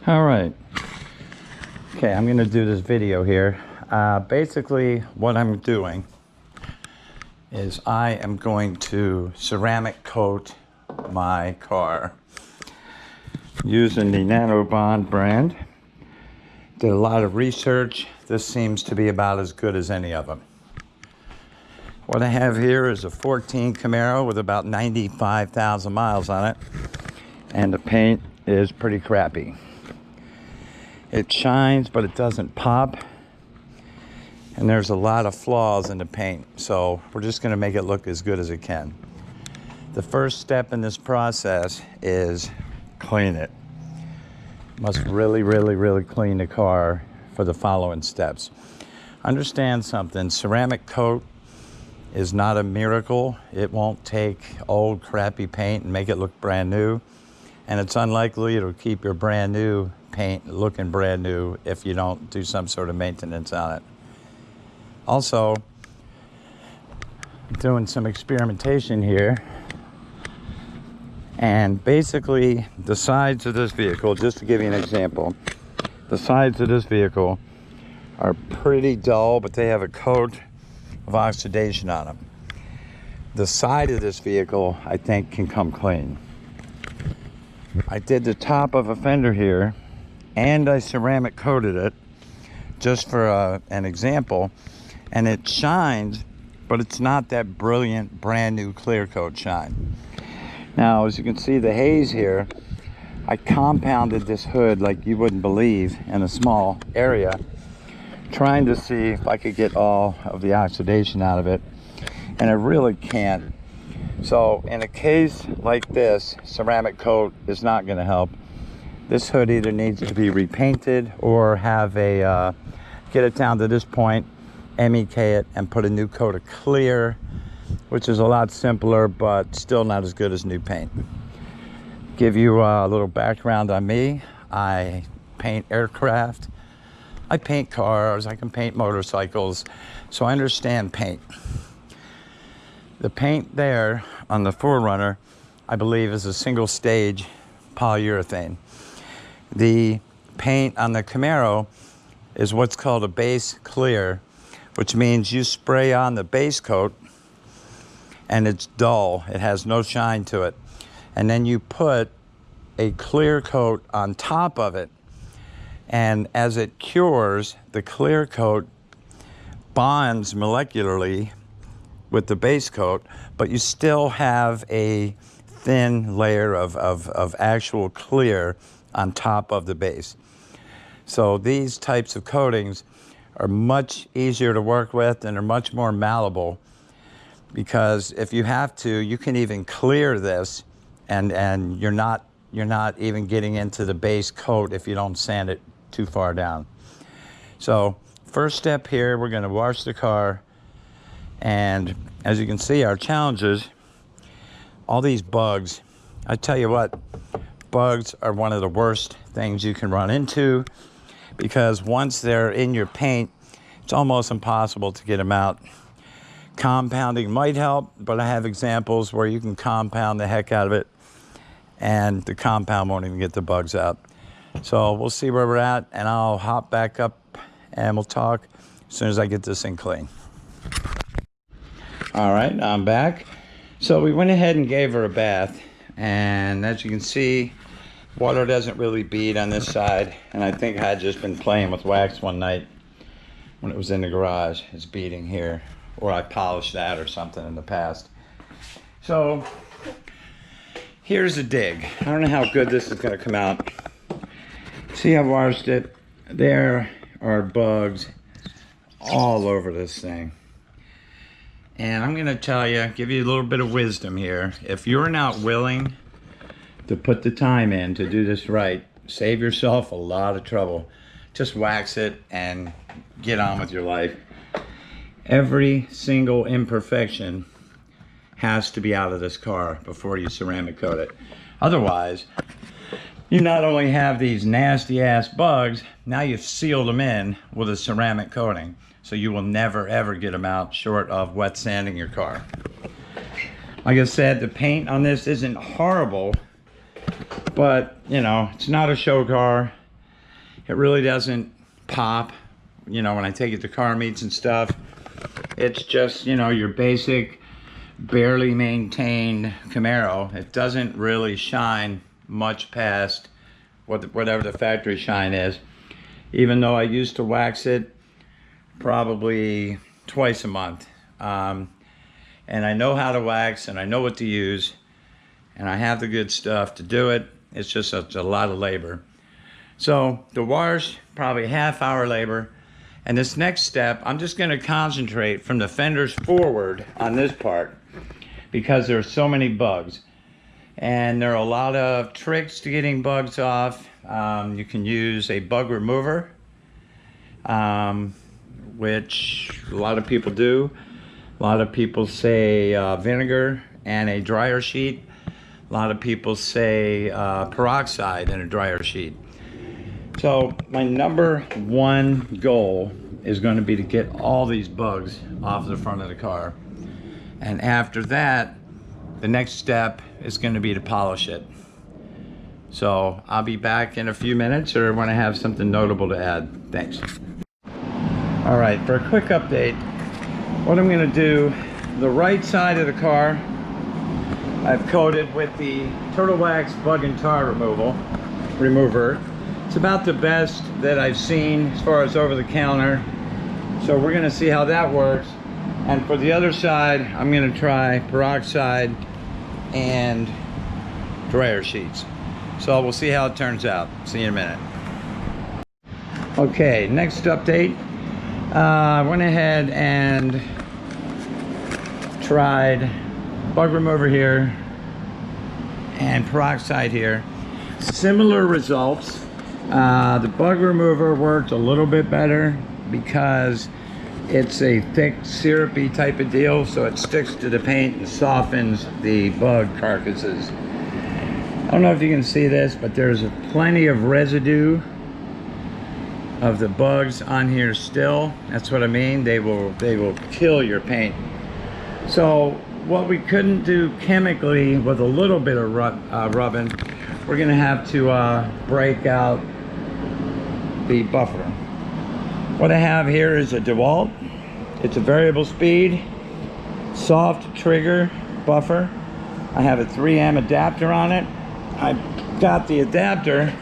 All right. Okay, I'm gonna do this video here. Basically, what I'm doing is I am going to ceramic coat my car using the Nano Bond brand. Did a lot of research. This seems to be about as good as any of them. What I have here is a 14 Camaro with about 95,000 miles on it, and the paint is pretty crappy. It shines, but it doesn't pop, and there's a lot of flaws in the paint, so we're just going to make it look as good as it can. The first step in this process is clean it. Must really clean the car for the following steps. Understand something, ceramic coat is not a miracle. It won't take old crappy paint and make it look brand new, and it's unlikely it'll keep your brand new paint looking brand new if you don't do some sort of maintenance on it. Also, I'm doing some experimentation here, and basically the sides of this vehicle, just to give you an example, the sides of this vehicle are pretty dull, but they have a coat of oxidation on them. The side of this vehicle, I think, can come clean. I did the top of a fender here, and I ceramic coated it just for an example, and it shines, but it's not that brilliant brand new clear coat shine. Now, as you can see, the haze here, I compounded this hood like you wouldn't believe in a small area, trying to see if I could get all of the oxidation out of it, and I really can't. So in a case like this, ceramic coat is not going to help. This hood either needs to be repainted or have a get it down to this point, MEK it, and put a new coat of clear, which is a lot simpler but still not as good as new paint. Give you a little background on me. I paint aircraft, I paint cars, I can paint motorcycles, so I understand paint. The paint there on the 4Runner, I believe, is a single stage polyurethane. The paint on the Camaro is what's called a base clear, which means you spray on the base coat and it's dull, it has no shine to it, and then you put a clear coat on top of it, and as it cures, the clear coat bonds molecularly with the base coat, but you still have a thin layer of actual clear on top of the base. So these types of coatings are much easier to work with and are much more malleable, because if you have to, you can even clear this, and you're not even getting into the base coat if you don't sand it too far down. So first step here, we're going to wash the car, and as you can see, our challenges, all these bugs. I tell you what, bugs are one of the worst things you can run into, because once they're in your paint, it's almost impossible to get them out. Compounding might help, but I have examples where you can compound the heck out of it and the compound won't even get the bugs out. So we'll see where we're at, and I'll hop back up and we'll talk as soon as I get this thing clean. All right, I'm back. So we went ahead and gave her a bath, and as you can see, water doesn't really bead on this side, and I think I had just been playing with wax one night when it was in the garage. It's beading here, or I polished that or something in the past. So here's a dig. I don't know how good this is going to come out. See, I washed it. There are bugs all over this thing. And I'm going to tell you, give you a little bit of wisdom here. If you're not willing to put the time in to do this right, save yourself a lot of trouble. Just wax it and get on with your life. Every single imperfection has to be out of this car before you ceramic coat it. Otherwise, you not only have these nasty ass bugs, now you've sealed them in with a ceramic coating. So you will never ever get them out short of wet sanding your car. Like I said, the paint on this isn't horrible, but you know, it's not a show car. It really doesn't pop, you know, when I take it to car meets and stuff. It's just, you know, your basic, barely maintained Camaro. It doesn't really shine much past whatever the factory shine is. Even though I used to wax it probably twice a month. And I know how to wax, and I know what to use, and I have the good stuff to do it. It's just a lot of labor. So the wash, probably half-hour labor. And this next step, I'm just gonna concentrate from the fenders forward on this part because there are so many bugs. And there are a lot of tricks to getting bugs off. You can use a bug remover, which a lot of people do. A lot of people say vinegar and a dryer sheet. A lot of people say peroxide and a dryer sheet. So my number one goal is going to be to get all these bugs off the front of the car. And after that, the next step is going to be to polish it. So I'll be back in a few minutes or when I have something notable to add. Thanks. All right, for a quick update, what I'm going to do, the right side of the car, I've coated with the Turtle Wax Bug and Tar remover. It's about the best that I've seen as far as over the counter. So we're going to see how that works. And for the other side, I'm going to try peroxide and dryer sheets. So we'll see how it turns out. See you in a minute. Okay, next update. I went ahead and tried bug remover here and peroxide here. Similar results. The bug remover worked a little bit better because it's a thick syrupy type of deal, so it sticks to the paint and softens the bug carcasses. I don't know if you can see this, but there's plenty of residue of the bugs on here still. That's what I mean. They will kill your paint. So what we couldn't do chemically with a little bit of rubbing, we're gonna have to break out the buffer. What I have here is a DeWalt. It's a variable speed, soft trigger buffer. I have a 3M adapter on it. I got the adapter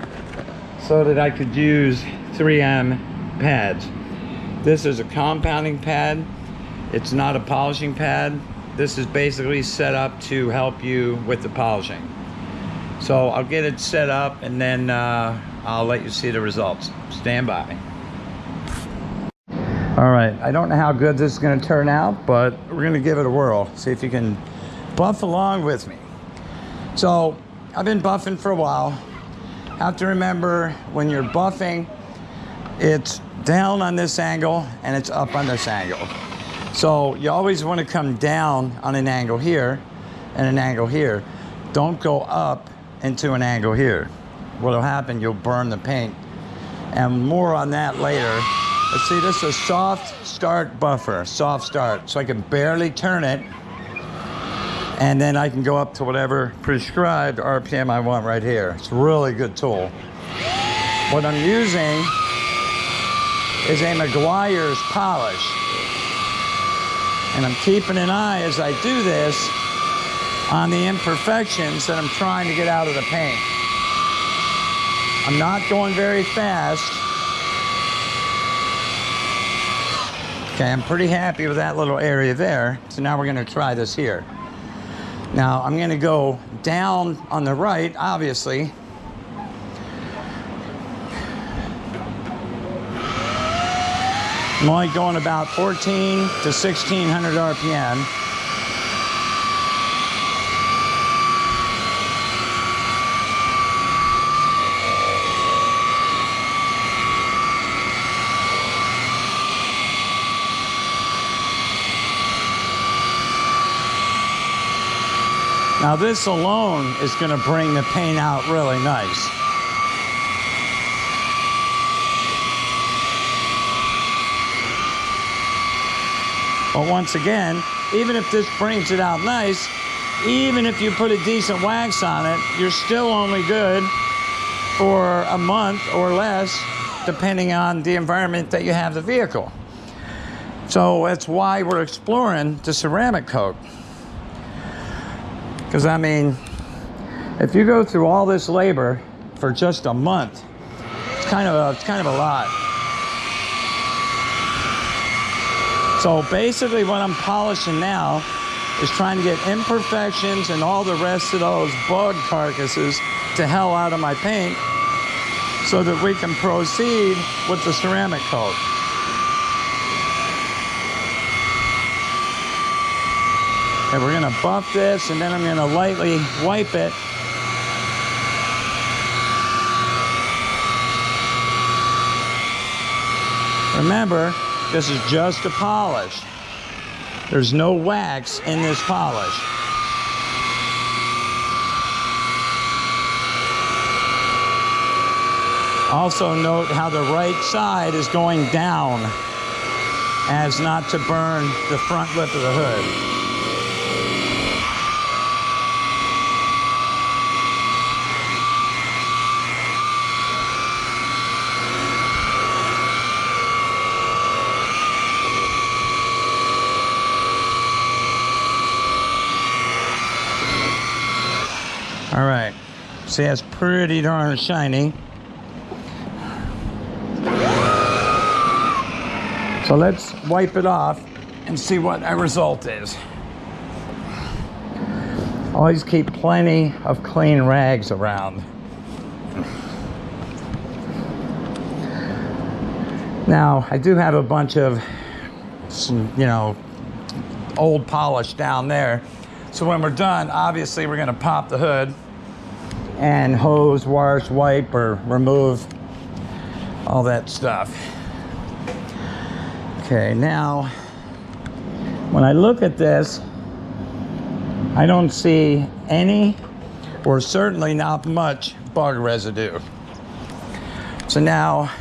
so that I could use 3M pads. This is a compounding pad. It's not a polishing pad. This is basically set up to help you with the polishing. So I'll get it set up and then I'll let you see the results. Stand by. All right, I don't know how good this is gonna turn out, but we're gonna give it a whirl. See if you can buff along with me. So I've been buffing for a while. Have to remember when you're buffing, it's down on this angle and it's up on this angle. So you always want to come down on an angle here and an angle here. Don't go up into an angle here. What'll happen, you'll burn the paint. And more on that later. Let's see, this is a soft start buffer, soft start. So I can barely turn it. And then I can go up to whatever prescribed RPM I want right here. It's a really good tool. What I'm using is a Meguiar's polish. And I'm keeping an eye as I do this on the imperfections that I'm trying to get out of the paint. I'm not going very fast. Okay, I'm pretty happy with that little area there. So now we're gonna try this here. Now I'm gonna go down on the right, obviously. I'm only going about 14 to 1600 RPM. Now this alone is going to bring the paint out really nice. But once again, even if this brings it out nice, even if you put a decent wax on it, you're still only good for a month or less depending on the environment that you have the vehicle. So that's why we're exploring the ceramic coat. Because I mean, if you go through all this labor for just a month, it's kind of a lot. So basically what I'm polishing now is trying to get imperfections and all the rest of those bug carcasses to hell out of my paint so that we can proceed with the ceramic coat. And we're gonna buff this, and then I'm gonna lightly wipe it. Remember, this is just a polish. There's no wax in this polish. Also note how the right side is going down as not to burn the front lip of the hood. All right, see, that's pretty darn shiny. So let's wipe it off and see what our result is. Always keep plenty of clean rags around. Now, I do have a bunch of, old polish down there. So when we're done, obviously we're gonna pop the hood and hose, wash, wipe, or remove all that stuff. Okay, now, when I look at this, I don't see any, or certainly not much, bug residue. So now,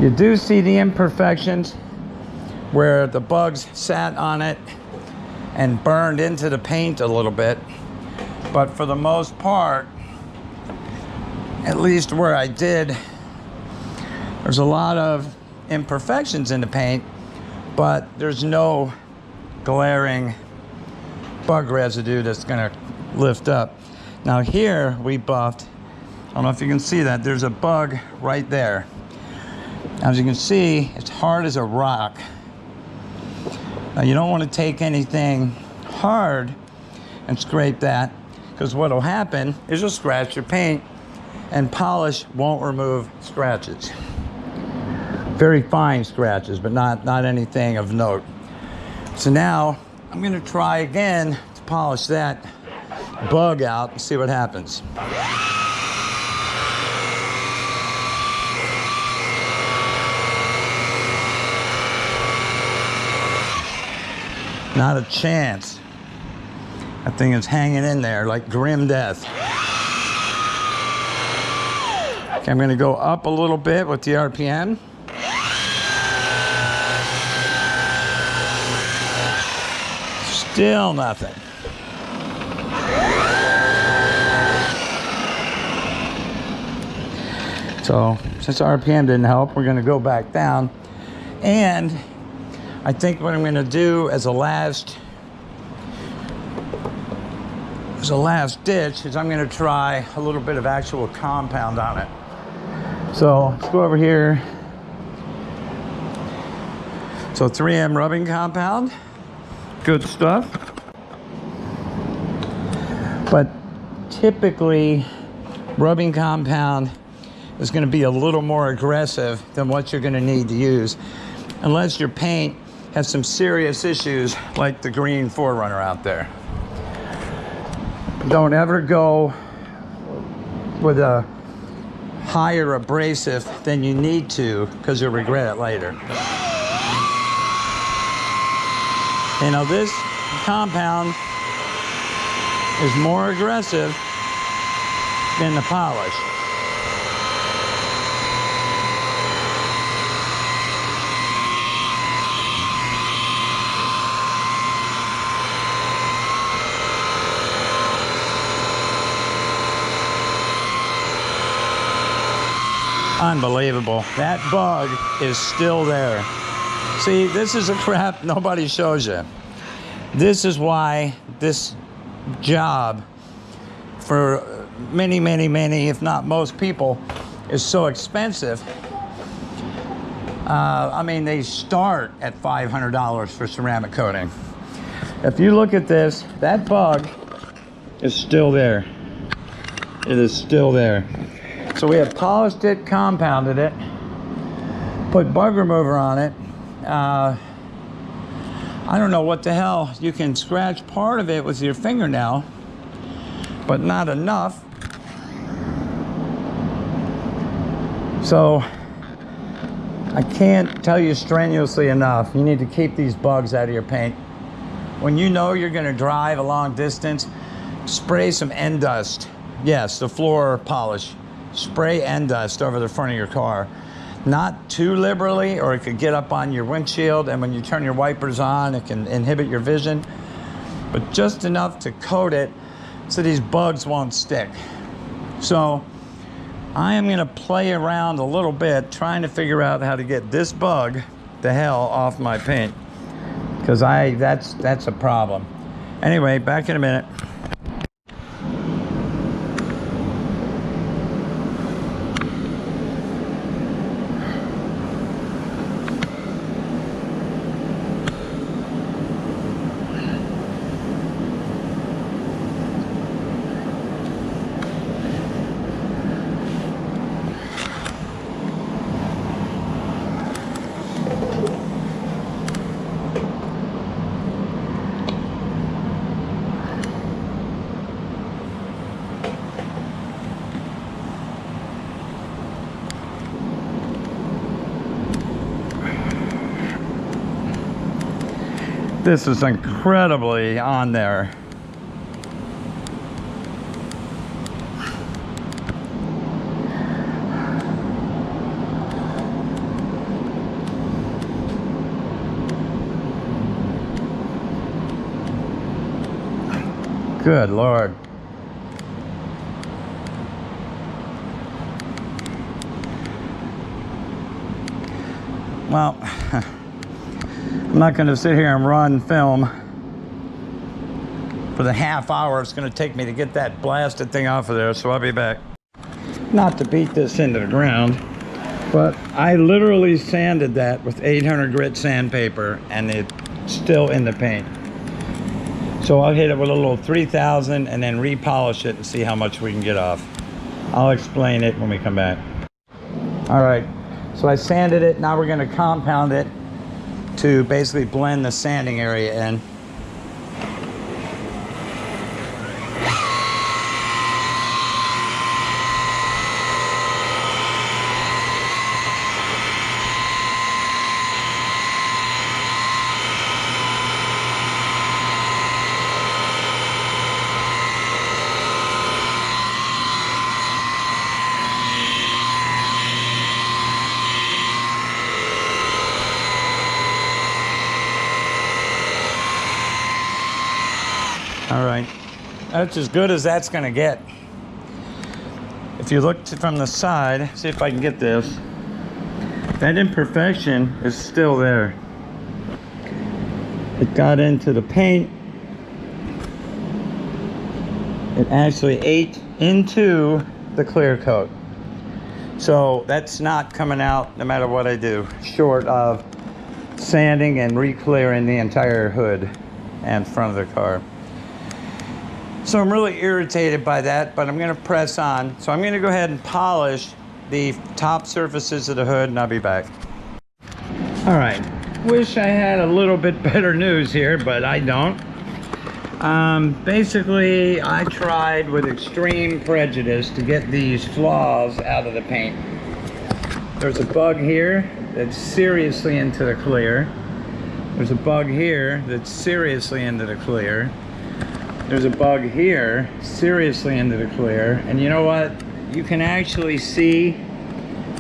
you do see the imperfections where the bugs sat on it and burned into the paint a little bit. But for the most part, at least where I did, there's a lot of imperfections in the paint, but there's no glaring bug residue that's gonna lift up. Now here we buffed, I don't know if you can see that, there's a bug right there. As you can see, it's hard as a rock. Now you don't want to take anything hard and scrape that, because what will happen is you'll scratch your paint and polish won't remove scratches. Very fine scratches, but not anything of note. So now I'm going to try again to polish that bug out and see what happens. Not a chance. That thing is hanging in there like grim death. Okay, I'm gonna go up a little bit with the RPM. Still nothing. So, since RPM didn't help, we're gonna go back down. And I think what I'm gonna do as a last ditch is I'm gonna try a little bit of actual compound on it. So let's go over here. So 3M rubbing compound, good stuff. But typically rubbing compound is gonna be a little more aggressive than what you're gonna need to use, unless your paint has some serious issues like the green 4Runner out there. Don't ever go with a higher abrasive than you need to, because you'll regret it later. You know, this compound is more aggressive than the polish. Unbelievable. That bug is still there. See, this is a crap nobody shows you. This is why this job for many, if not most people, is so expensive. I mean, they start at $500 for ceramic coating. If you look at this, that bug is still there. It is still there. So we have polished it, compounded it, put bug remover on it. I don't know what the hell. You can scratch part of it with your fingernail, but not enough. So I can't tell you strenuously enough, you need to keep these bugs out of your paint. When you know you're going to drive a long distance, spray some end dust. Yes, the floor polish. Spray end dust over the front of your car. Not too liberally, or it could get up on your windshield, and when you turn your wipers on, it can inhibit your vision. But just enough to coat it so these bugs won't stick. So I am going to play around a little bit trying to figure out how to get this bug the hell off my paint, because that's a problem. Anyway, back in a minute. This is incredibly on there. Good Lord. Well, I'm not going to sit here and run film for the half hour it's going to take me to get that blasted thing off of there, so I'll be back. Not to beat this into the ground, but I literally sanded that with 800 grit sandpaper, and it's still in the paint. So I'll hit it with a little 3000 and then repolish it and see how much we can get off. I'll explain it when we come back. All right, so I sanded it. Now we're going to compound it to basically blend the sanding area in. All right, that's as good as that's gonna get. If you look from the side, see if I can get this, that imperfection is still there. It got into the paint. It actually ate into the clear coat. So that's not coming out no matter what I do, short of sanding and re-clearing the entire hood and front of the car. So I'm really irritated by that, but I'm going to press on. So I'm going to go ahead and polish the top surfaces of the hood, and I'll be back. All right, wish I had a little bit better news here, but I don't. Basically, I tried with extreme prejudice to get these flaws out of the paint. There's a bug here that's seriously into the clear. There's a bug here that's seriously into the clear. There's a bug here, seriously into the clear. And you know what? You can actually see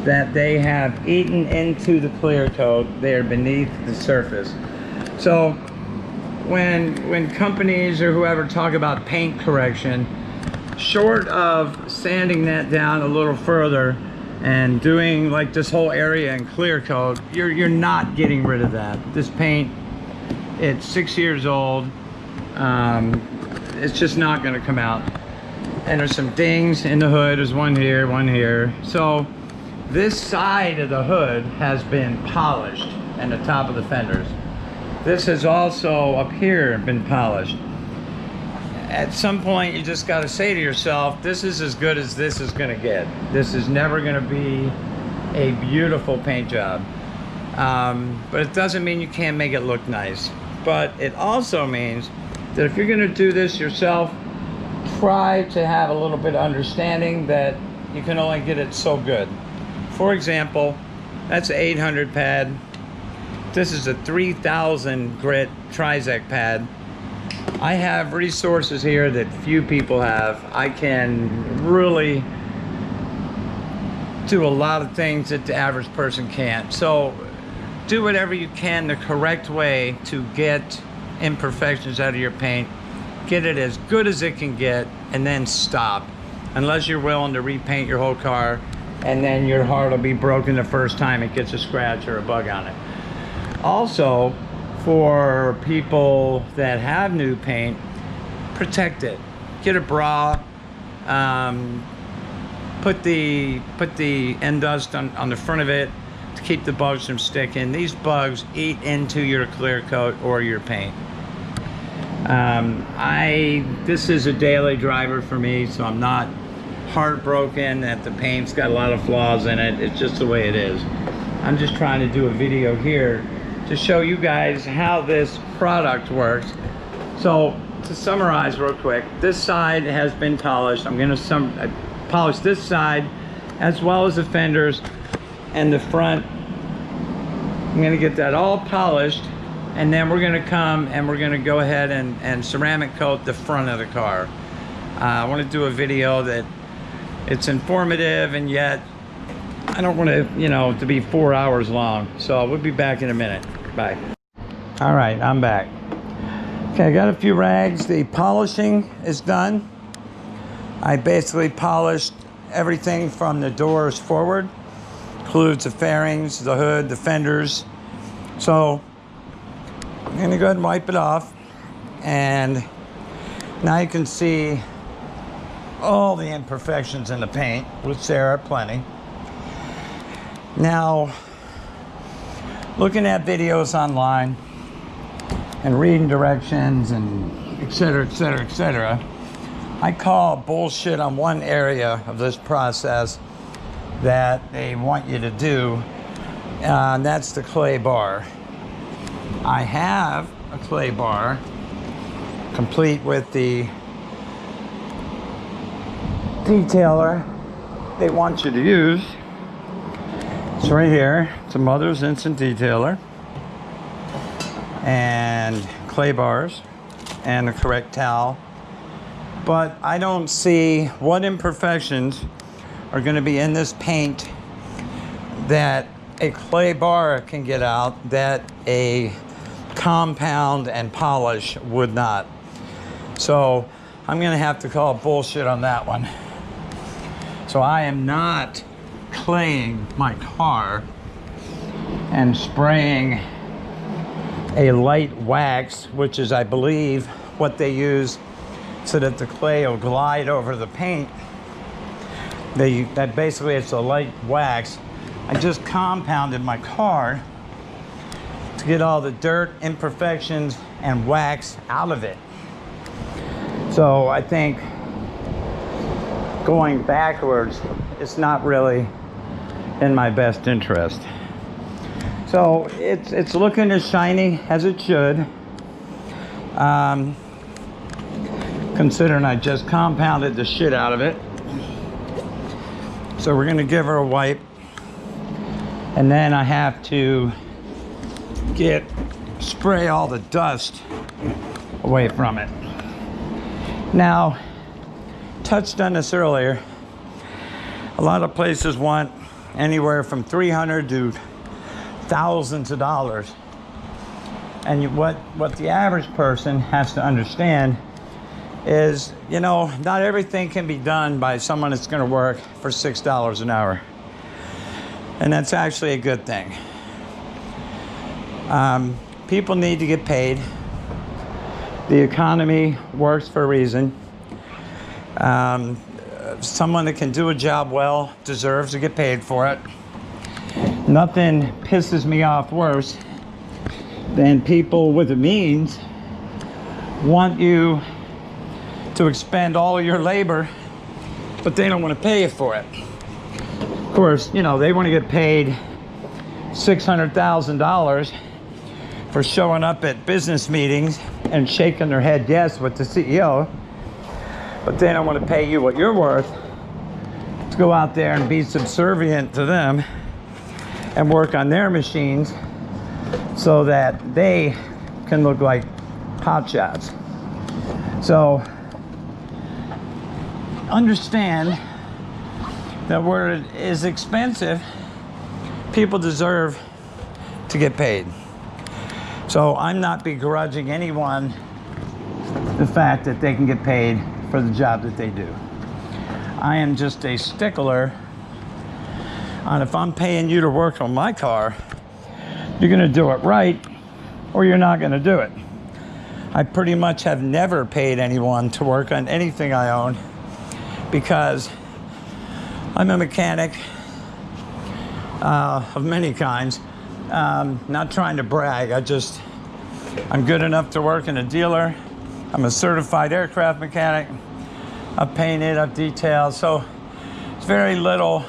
that they have eaten into the clear coat. They are beneath the surface. So when companies or whoever talk about paint correction, short of sanding that down a little further and doing like this whole area in clear coat, you're not getting rid of that. This paint, it's 6 years old. It's just not going to come out. And there's some dings in the hood. There's one here, one here. So this side of the hood has been polished, and the top of the fenders. This has also up here been polished. At some point, you just got to say to yourself, this is as good as this is going to get. This is never going to be a beautiful paint job. But it doesn't mean you can't make it look nice. But it also means that if you're going to do this yourself, try to have a little bit of understanding that you can only get it so good. For example, that's an 800 pad. This is a 3000 grit Trizec pad. I have resources here that few people have. I can really do a lot of things that the average person can't. So do whatever you can the correct way to get imperfections out of your paint. Get it as good as it can get, and then stop. Unless you're willing to repaint your whole car, and then your heart will be broken the first time it gets a scratch or a bug on it. Also, for people that have new paint, protect it. Get a bra. Put the end dust on the front of it to keep the bugs from sticking. These bugs eat into your clear coat or your paint. This is a daily driver for me, so I'm not heartbroken that the paint's got a lot of flaws in it. It's just the way it is. I'm just trying to do a video here to show you guys how this product works. So to summarize real quick, this side has been polished. I'm going to polish this side as well as the fenders and the front. I'm going to get that all polished, and then we're going to come and we're going to go ahead and ceramic coat the front of the car. I want to do a video that it's informative, and yet I don't want to, to be 4 hours long. So we'll be back in a minute. Bye. All right, I'm back. Okay, I got a few rags. The polishing is done. I basically polished everything from the doors forward. Includes the fairings, the hood, the fenders. So I'm gonna go ahead and wipe it off. And now you can see all the imperfections in the paint, which there are plenty. Now, looking at videos online and reading directions and et cetera, I call bullshit on one area of this process that they want you to do, and that's the clay bar. I have a clay bar complete with the detailer they want you to use. It's right here. It's a Mother's Instant Detailer and clay bars and the correct towel. But I don't see what imperfections are going to be in this paint that a clay bar can get out that a compound and polish would not. So I'm going to have to call bullshit on that one. So I am not claying my car and spraying a light wax, which is, I believe, what they use so that the clay will glide over the paint. That basically it's a light wax. I just compounded my car to get all the dirt, imperfections, and wax out of it. So I think going backwards is not really in my best interest. So it's looking as shiny as it should. Considering I just compounded the shit out of it. So we're gonna give her a wipe, and then I have to spray all the dust away from it. Now, touched on this earlier, a lot of places want anywhere from $300 to thousands of dollars. And what the average person has to understand is, not everything can be done by someone that's going to work for $6 an hour. And that's actually a good thing. People need to get paid. The economy works for a reason. Someone that can do a job well deserves to get paid for it. Nothing pisses me off worse than people with the means want you to expend all of your labor, but they don't want to pay you for it. Of course, you know, they want to get paid $600,000 for showing up at business meetings and shaking their head yes with the CEO, but they don't want to pay you what you're worth to go out there and be subservient to them and work on their machines so that they can look like hotshots. So understand that where it is expensive, people deserve to get paid. So I'm not begrudging anyone the fact that they can get paid for the job that they do. I am just a stickler on, if I'm paying you to work on my car, you're gonna do it right or you're not gonna do it. I pretty much have never paid anyone to work on anything I own because I'm a mechanic of many kinds. Not trying to brag, I'm good enough to work in a dealer. I'm a certified aircraft mechanic. I've painted, I've detailed, so it's very little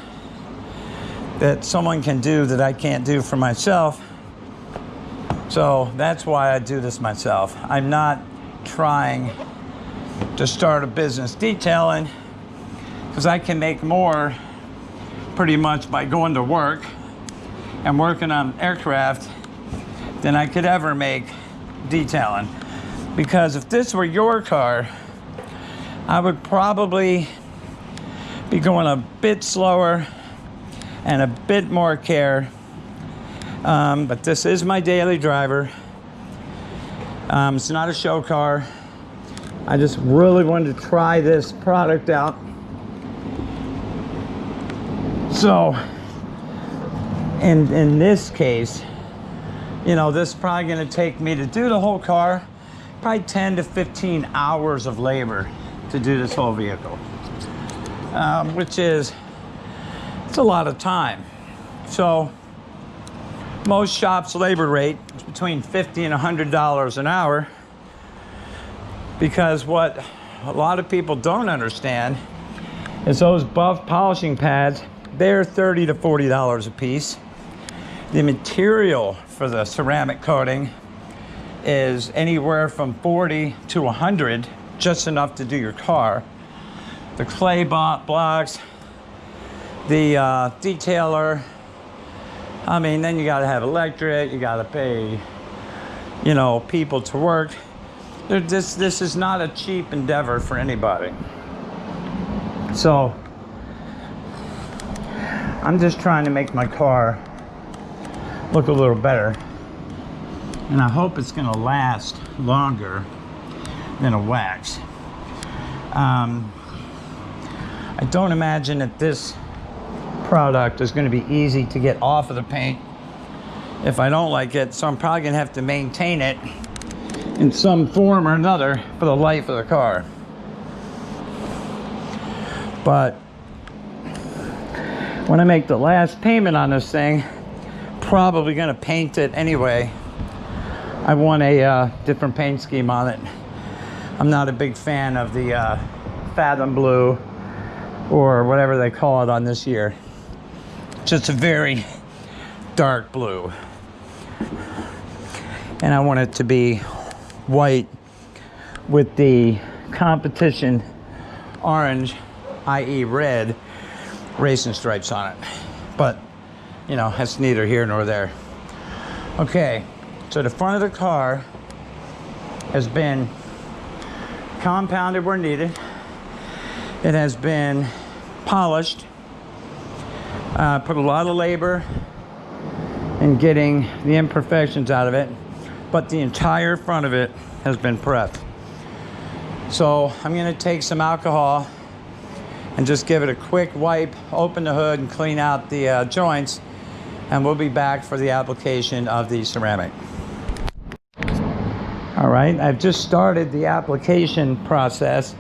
that someone can do that I can't do for myself. So that's why I do this myself. I'm not trying to start a business detailing because I can make more pretty much by going to work and working on aircraft than I could ever make detailing. Because if this were your car, I would probably be going a bit slower and a bit more care. But this is my daily driver. It's not a show car. I just really wanted to try this product out. So, in this case, you know, this is probably gonna take me to do the whole car, probably 10 to 15 hours of labor to do this whole vehicle, which is, it's a lot of time. So most shops' labor rate is between $50 and $100 an hour, because what a lot of people don't understand is those buff polishing pads, they're $30 to $40 a piece. The material for the ceramic coating is anywhere from $40 to $100, just enough to do your car. The clay blocks, the detailer, I mean, then you gotta have electric, you gotta pay, you know, people to work. This is not a cheap endeavor for anybody. So, I'm just trying to make my car look a little better. And I hope it's gonna last longer than a wax. I don't imagine that this product is going to be easy to get off of the paint if I don't like it, so I'm probably going to have to maintain it in some form or another for the life of the car. But when I make the last payment on this thing, probably going to paint it anyway. I want a different paint scheme on it. I'm not a big fan of the Fathom Blue or whatever they call it on this year. Just a very dark blue. And I want it to be white with the competition orange, i.e. red, racing stripes on it. But, you know, that's neither here nor there. Okay, so the front of the car has been compounded where needed. It has been polished. Put a lot of labor in getting the imperfections out of it, but the entire front of it has been prepped. So I'm going to take some alcohol and just give it a quick wipe, open the hood and clean out the joints, and we'll be back for the application of the ceramic. All right, I've just started the application process,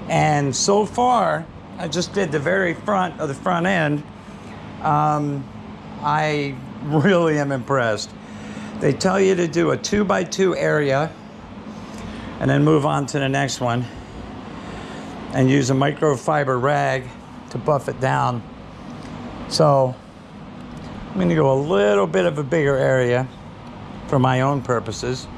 and so far I just did the very front of the front end. I really am impressed. They tell you to do a 2x2 area and then move on to the next one and use a microfiber rag to buff it down. So I'm going to go a little bit of a bigger area for my own purposes.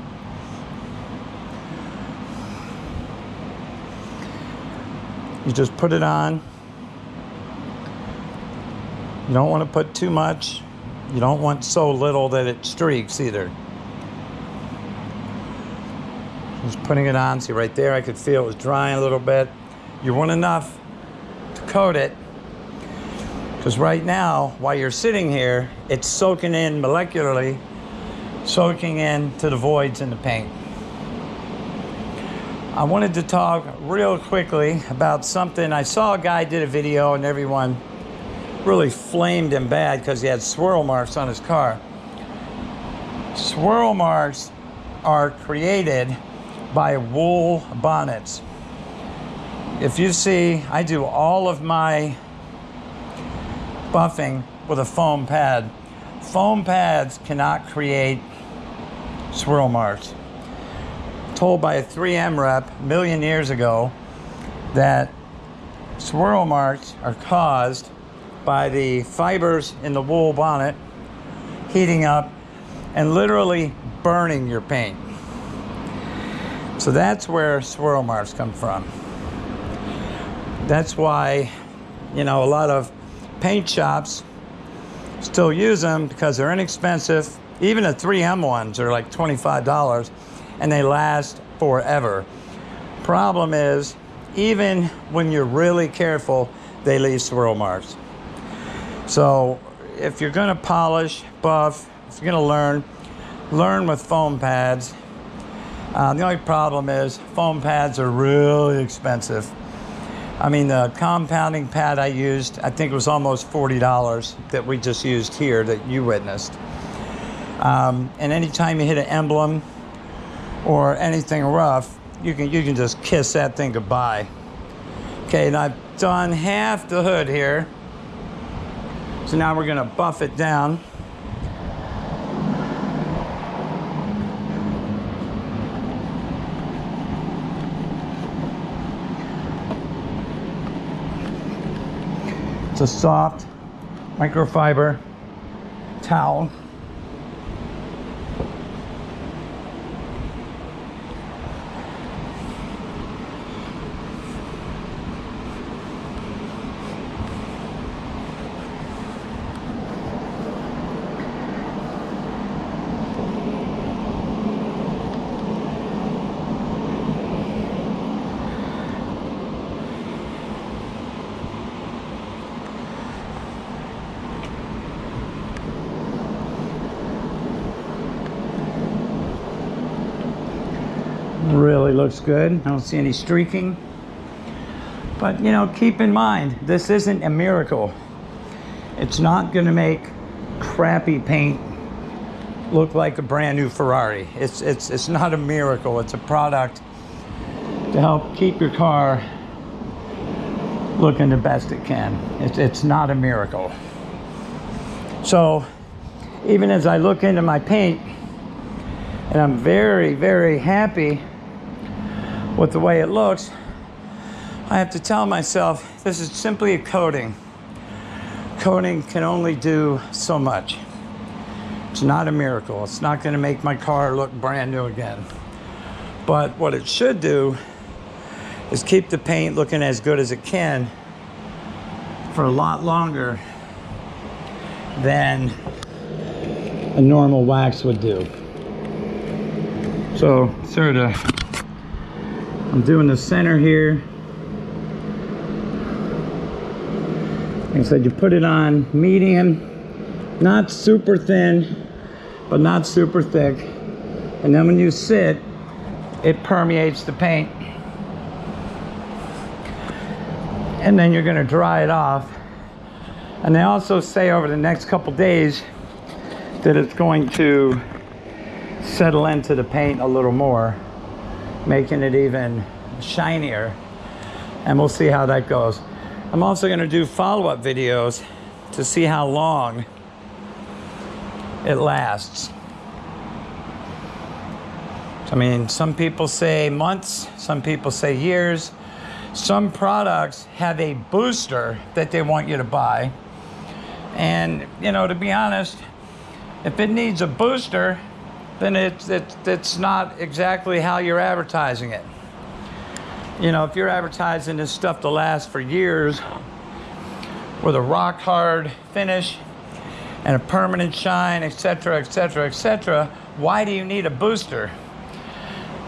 You just put it on. You don't want to put too much. You don't want so little that it streaks either. Just putting it on. See right there, I could feel it was drying a little bit. You want enough to coat it, because right now, while you're sitting here, it's soaking in molecularly, soaking into the voids in the paint. I wanted to talk real quickly about something. I saw a guy did a video and everyone really flamed him bad because he had swirl marks on his car. Swirl marks are created by wool bonnets. If you see, I do all of my buffing with a foam pad. Foam pads cannot create swirl marks. Told by a 3M rep a million years ago that swirl marks are caused by the fibers in the wool bonnet heating up and literally burning your paint. So that's where swirl marks come from. That's why, you know, a lot of paint shops still use them because they're inexpensive. Even the 3M ones are like $25 and they last forever. Problem is, even when you're really careful, they leave swirl marks. So if you're gonna polish, buff, if you're gonna learn with foam pads. The only problem is foam pads are really expensive. I mean, the compounding pad I used, I think it was almost $40 that we just used here that you witnessed. And anytime you hit an emblem or anything rough, you can just kiss that thing goodbye. Okay, and I've done half the hood here. So now we're gonna buff it down. It's a soft microfiber towel. Really looks good. I don't see any streaking. But you know, keep in mind, this isn't a miracle. It's not gonna make crappy paint look like a brand new Ferrari. It's not a miracle. It's a product to help keep your car looking the best it can. It's not a miracle. So even as I look into my paint, and I'm very, very happy with the way it looks, I have to tell myself this is simply a coating. Coating can only do so much. It's not a miracle. It's not going to make my car look brand new again. But what it should do is keep the paint looking as good as it can for a lot longer than a normal wax would do. So sort of, I'm doing the center here. Like I said, you put it on medium, not super thin, but not super thick. And then when you sit, it permeates the paint. And then you're gonna dry it off. And they also say over the next couple days, that it's going to settle into the paint a little more, making it even shinier, and we'll see how that goes. I'm also going to do follow-up videos to see how long it lasts. I mean, some people say months, some people say years. Some products have a booster that they want you to buy. And, you know, to be honest, if it needs a booster, then it's not exactly how you're advertising it. You know, if you're advertising this stuff to last for years with a rock hard finish and a permanent shine, etc., etc., etc., why do you need a booster?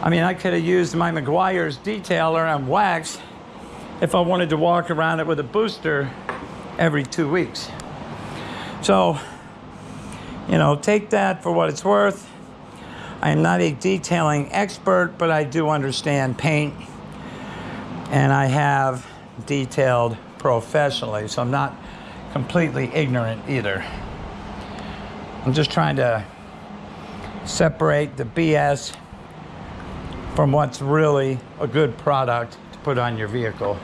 I mean, I could have used my Meguiar's detailer on wax if I wanted to walk around it with a booster every 2 weeks. So, you know, take that for what it's worth. I am not a detailing expert, but I do understand paint, and I have detailed professionally, so I'm not completely ignorant either. I'm just trying to separate the BS from what's really a good product to put on your vehicle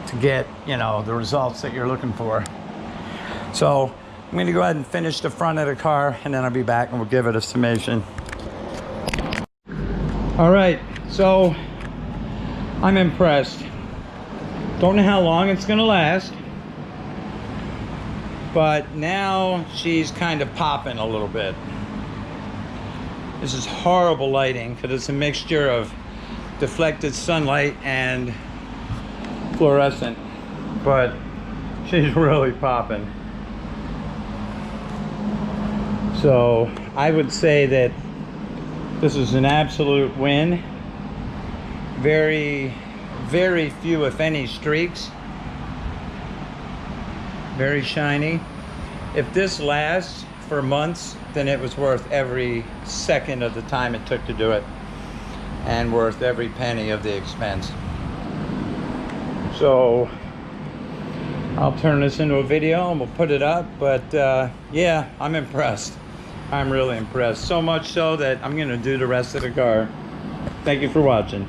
to get, you know, the results that you're looking for. So I'm going to go ahead and finish the front of the car, and then I'll be back and we'll give it a summation. All right, so I'm impressed. Don't know how long it's going to last, but now she's kind of popping a little bit. This is horrible lighting because it's a mixture of deflected sunlight and fluorescent, but she's really popping. So I would say that this is an absolute win. Very, very few, if any, streaks. Very shiny. If this lasts for months, then it was worth every second of the time it took to do it, and worth every penny of the expense. So I'll turn this into a video and we'll put it up, but yeah, I'm impressed. I'm really impressed. So much so that I'm gonna do the rest of the car. Thank you for watching.